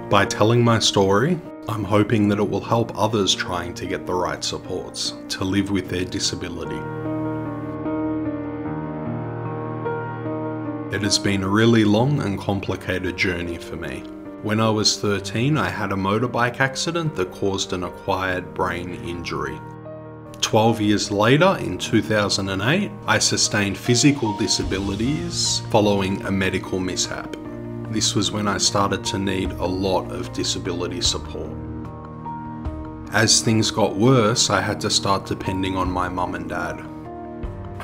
By telling my story, I'm hoping that it will help others trying to get the right supports to live with their disability. It has been a really long and complicated journey for me. When I was 13, I had a motorbike accident that caused an acquired brain injury. 12 years later, in 2008, I sustained physical disabilities following a medical mishap. This was when I started to need a lot of disability support. As things got worse, I had to start depending on my mum and dad.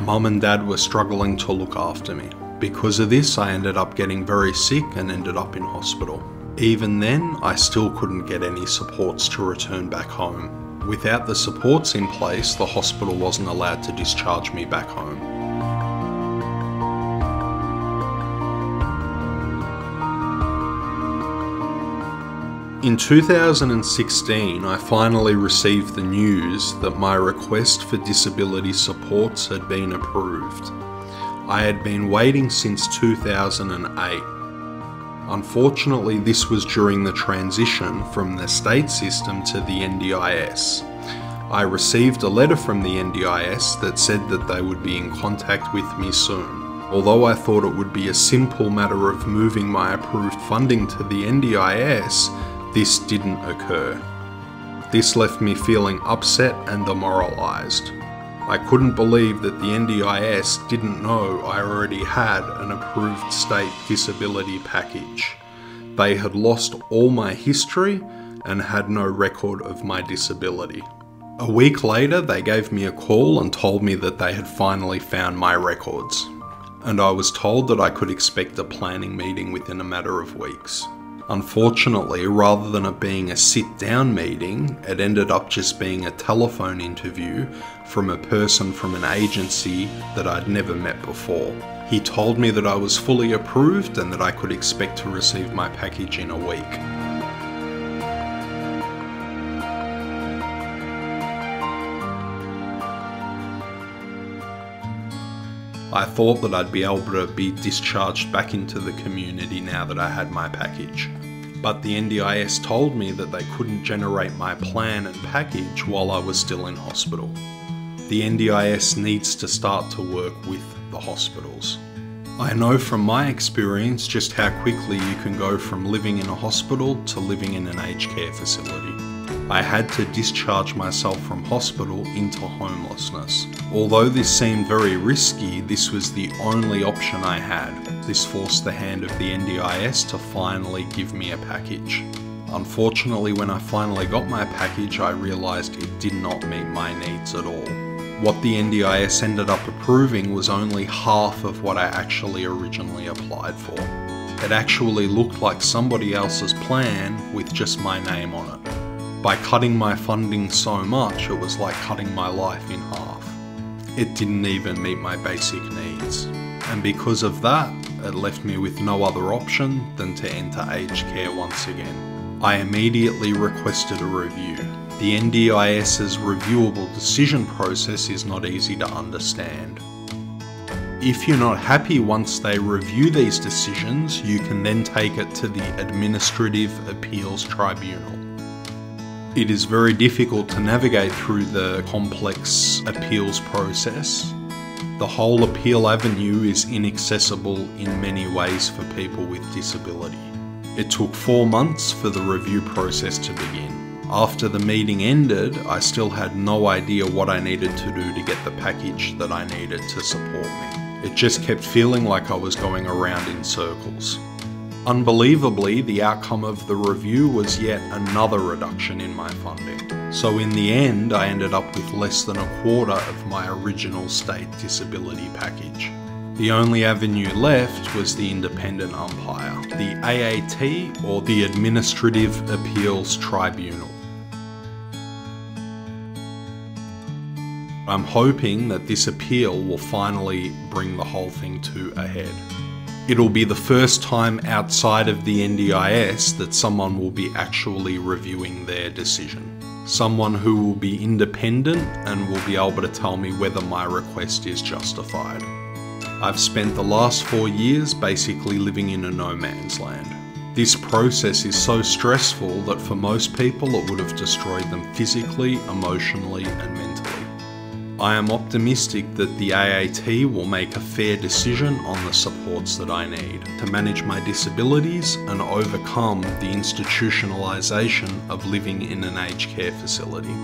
Mum and dad were struggling to look after me. Because of this, I ended up getting very sick and ended up in hospital. Even then, I still couldn't get any supports to return back home. Without the supports in place, the hospital wasn't allowed to discharge me back home. In 2016, I finally received the news that my request for disability supports had been approved. I had been waiting since 2008. Unfortunately, this was during the transition from the state system to the NDIS. I received a letter from the NDIS that said that they would be in contact with me soon. Although I thought it would be a simple matter of moving my approved funding to the NDIS, this didn't occur. This left me feeling upset and demoralised. I couldn't believe that the NDIS didn't know I already had an approved state disability package. They had lost all my history and had no record of my disability. A week later, they gave me a call and told me that they had finally found my records. And I was told that I could expect a planning meeting within a matter of weeks. Unfortunately, rather than it being a sit-down meeting, it ended up just being a telephone interview from a person from an agency that I'd never met before. He told me that I was fully approved and that I could expect to receive my package in a week. I thought that I'd be able to be discharged back into the community now that I had my package. But the NDIS told me that they couldn't generate my plan and package while I was still in hospital. The NDIS needs to start to work with the hospitals. I know from my experience just how quickly you can go from living in a hospital to living in an aged care facility. I had to discharge myself from hospital into homelessness. Although this seemed very risky, this was the only option I had. This forced the hand of the NDIS to finally give me a package. Unfortunately, when I finally got my package, I realised it did not meet my needs at all. What the NDIS ended up approving was only half of what I actually originally applied for. It actually looked like somebody else's plan with just my name on it. By cutting my funding so much, it was like cutting my life in half. It didn't even meet my basic needs. And because of that, it left me with no other option than to enter aged care once again. I immediately requested a review. The NDIS's reviewable decision process is not easy to understand. If you're not happy once they review these decisions, you can then take it to the Administrative Appeals Tribunal. It is very difficult to navigate through the complex appeals process. The whole appeal avenue is inaccessible in many ways for people with disability. It took 4 months for the review process to begin. After the meeting ended, I still had no idea what I needed to do to get the package that I needed to support me. It just kept feeling like I was going around in circles. Unbelievably, the outcome of the review was yet another reduction in my funding. So in the end, I ended up with less than a quarter of my original state disability package. The only avenue left was the independent umpire, the AAT or the Administrative Appeals Tribunal. I'm hoping that this appeal will finally bring the whole thing to a head. It'll be the first time outside of the NDIS that someone will be actually reviewing their decision. Someone who will be independent and will be able to tell me whether my request is justified. I've spent the last 4 years basically living in a no man's land. This process is so stressful that for most people it would have destroyed them physically, emotionally, and mentally. I am optimistic that the AAT will make a fair decision on the supports that I need to manage my disabilities and overcome the institutionalisation of living in an aged care facility.